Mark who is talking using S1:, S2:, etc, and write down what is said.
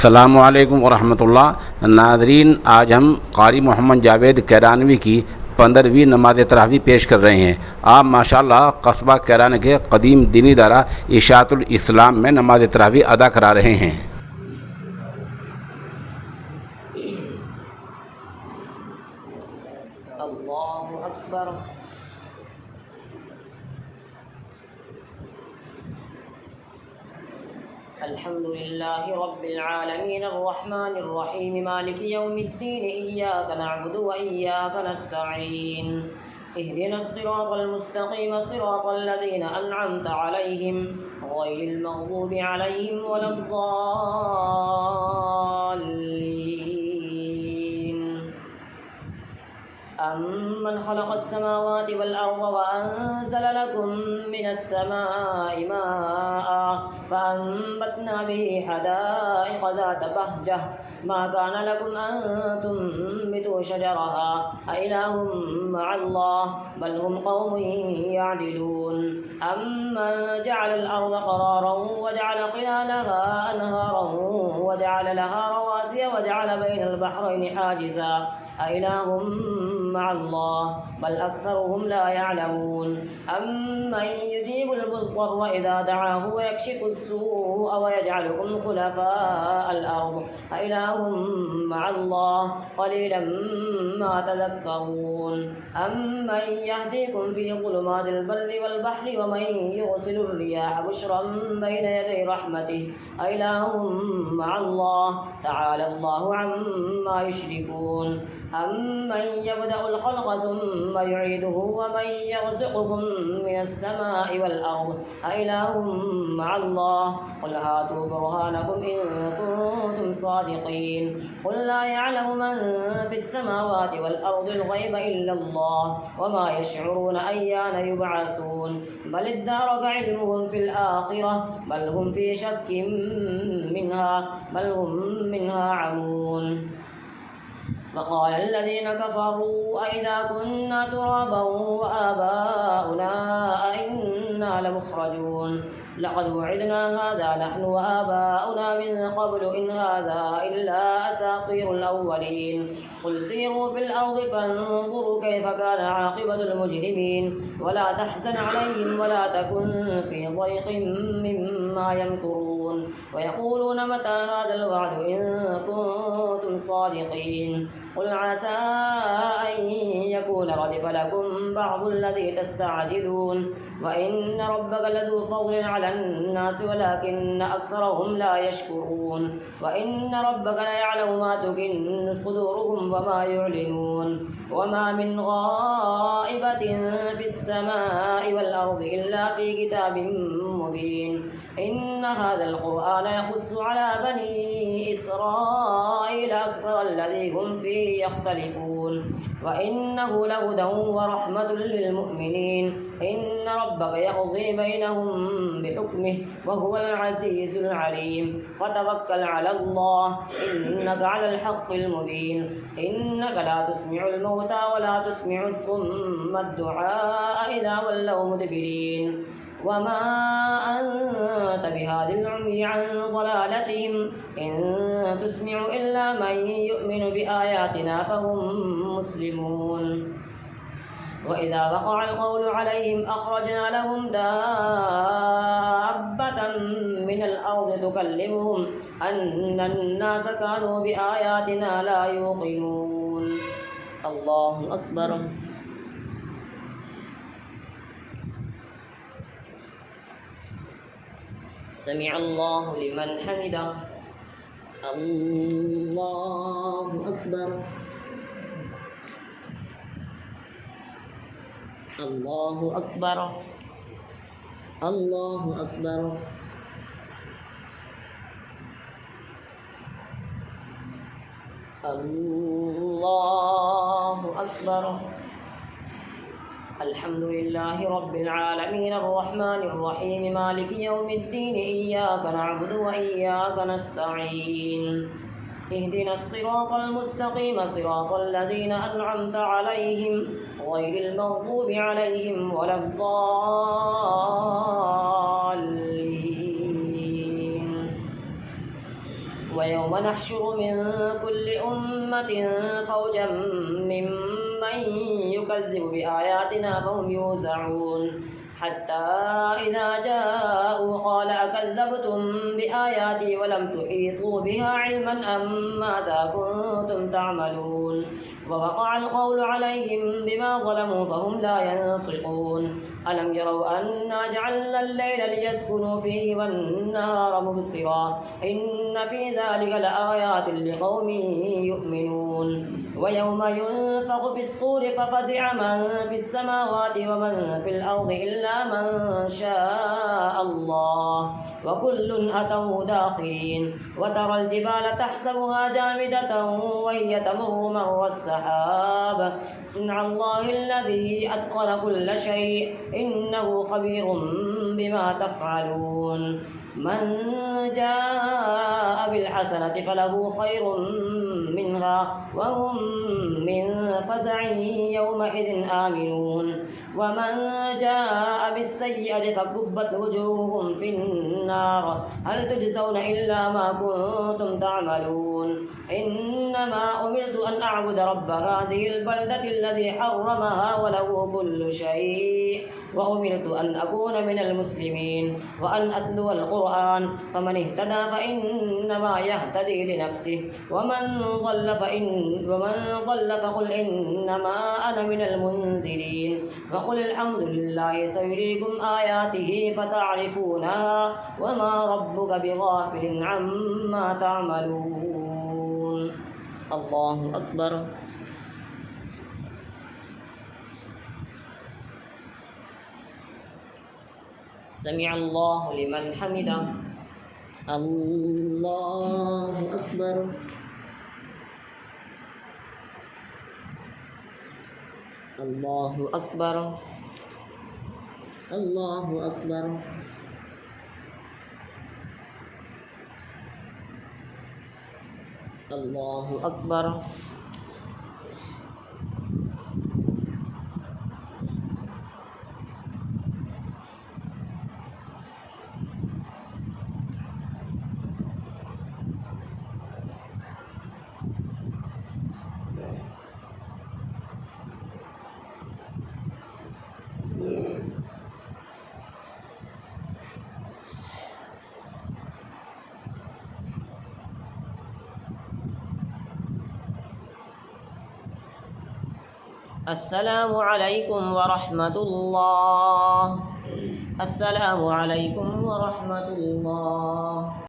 S1: अस्सलामु अलैकुम वरहमतुल्लाह। नाज़रीन, आज हम क़ारी मोहम्मद जावेद कैरानवी की 15वीं नमाज तरावी पेश कर रहे हैं। आप माशाल्लाह कस्बा कैरान के कदीम दीनी दारा इशाअतुल इस्लाम में नमाज तरावी अदा करा रहे हैं।
S2: अल्लाहु अकबर। अल्हम्दुलिल्लाहि रब्बिल आलमीन अर्रहमानिर रहीम मालिकि यौमिद्दीन इय्याका नअबुदु व इय्याका नस्तईन इहदिनस सिरातल मुस्तक़ीम सिरातल लज़ीना अनअमता अलैहिम गैरिल मग़दूबि अलैहिम वलद्दाल्लीन। अम्मन खलक़स समावाति वल अर्ज़ व अंज़ल लकुम मिनस समाइ माअ फ़अंबतना बिही हदाइक़ ज़ात बहजह मा कान लकुम अन तुंबितू शजरहा अइलाहुम मअल्लाह बल हुम क़ौमुन यअदिलून। अम्मन जअलल अर्ज़ क़रारन व जअल ख़िलालहा अनहारन व जअल लहा रवासिय व जअल बैनल बहरैनि हाजिज़ा अइलाहुम मअल्लाह बल अक्सरुहुम ला यअलमून। अम्मन युजीबुल मुज़्ज़र्र इज़ा दअाहु व यक्शिफुस सूअ व यजअलुकुम खुलफ़ाअल अर्ज़ अइलाहुम मअल्लाह क़लीलन मा तज़क्करून। अम्मन यहदीकुम फ़ी ज़ुलुमातिल बर्रि वल बहरि व मन युरसिलुर रियाह बुश्रन बैन यदै रहमतिहि अइलाहुम मअल्लाह तआलल्लाहु अम्मा युश्रिकून। अम्मन यब्दअुल ख़ल्क़ थुम्मा युईदुहु व मन यर्ज़ुक़ुकुम मिनस समाइ वल अर्ज़ अइलाहुम मअल्लाह क़ुल हातू बुरहानकुम इन कुंतुम सादिक़ीन। क़ुल ला यअलमु मन फ़िस समावाति वल अर्ज़िल ग़ैब इल्लल्लाह व मा यशዑरून अय्याना युबअसून। बल इद्दारक इल्मुहुम फ़िल आख़िरह बल हुम फ़ी शक्किन मिन्हा बल हुम मिन्हा अमून। वक़ाल الذين كفروا أإذا كنا ترابا وآباؤنا أإنا لمخرجون لقد وعدنا هذا نحن وآباؤنا من قبل إن هذا إلا أساطير الأولين. قل سيروا في الأرض فانظروا كيف كان عاقبة المجرمين ولا تحزن عليهم ولا تكن في ضيق مما يمكرون ويقولون متى هذا الوعد إن كنتم صادقين. قل عسى أن يكون ردف لكم بعض الذي تستعجلون وإن ربك لذو فضل على الناس ولكن أكثرهم لا يشكرون. وإن ربك ليعلم ما تكن صدورهم وما يعلنون. وما من غائبة في السماء والأرض إلا في كتاب مبين. إن هذا القرآن يقص على بني إسرائيل أكثر الذي هم فيه يختلفون وإنه لهدى ورحمة للمؤمنين. إن ربك يقضي بينهم بحكمه وهو العزيز العليم. فتوكل على الله إنك على الحق المبين. إنك لا تسمع الموتى ولا تسمع الصم الدعاء إذا ولوا مدبرين. وما أنت بهاد العمي عن ضلالتهم إن تسمع إلا من يؤمن بآياتنا فهم مسلمون. وإذا وقع القول عليهم أخرجنا لهم دابة من الأرض تكلمهم أن الناس كانوا بآياتنا لا يوقنون. الله أكبر. سمع الله لمن حمده. الله أكبر. الله أكبر. الله أكبر. الله أكبر. الحمد لله رب العالمين الرحمن الرحيم مالك يوم الدين إياك نعبد وإياك نستعين اهدنا الصراط المستقيم صراط الذين أنعمت عليهم غير المغضوب عليهم ولا الضالين. ويوم نحشر من كل أمة فوجا ممن يكذب بآياتنا فهم يوزعون حتى إذا جاءوا قال أكذبتم بآياتي ولم تحيطوا بها علما أم ماذا كنتم تعملون ووقع القول عليهم بما ظلموا فهم لا ينطقون ألم يروا أنا جعلنا الليل ليسكنوا فيه والنهار مبصرا إن في ذلك لآيات لقوم يؤمنون ويوم ينفخ في الصور ففزع من في السماوات ومن في الأرض إلا من شاء الله وكل أتوه داخرين وترى الجبال تحسبها جامدة وهي تمر مر السحاب صنع الله الذي أتقن كل شيء إنه خبير بما تفعلون من جاء بالحسنة فله خير منها وهم من فزع يومئذ آمنون ومن جاء بالسيئة فكبت وجوههم في النار هل تجزون إلا ما كنتم تعملون إنما أمرت أن أعبد رب هذه البلدة الذي حرمها وله كل شيء وأمرت أن أكون من المسلمين وأن أتلو القرآن فمن اهتدى فإنما يهتدي لنفسه ومن ضل فقل إنما أنا من المنذرين وقل الحمد لله سيريكم آياته فتعرفونها وما ربك بغافل عما تعملون الله أكبر سمع الله لمن حمده الله أكبر الله أكبر الله أكبر الله أكبر السلام عليكم ورحمة الله السلام عليكم ورحمة الله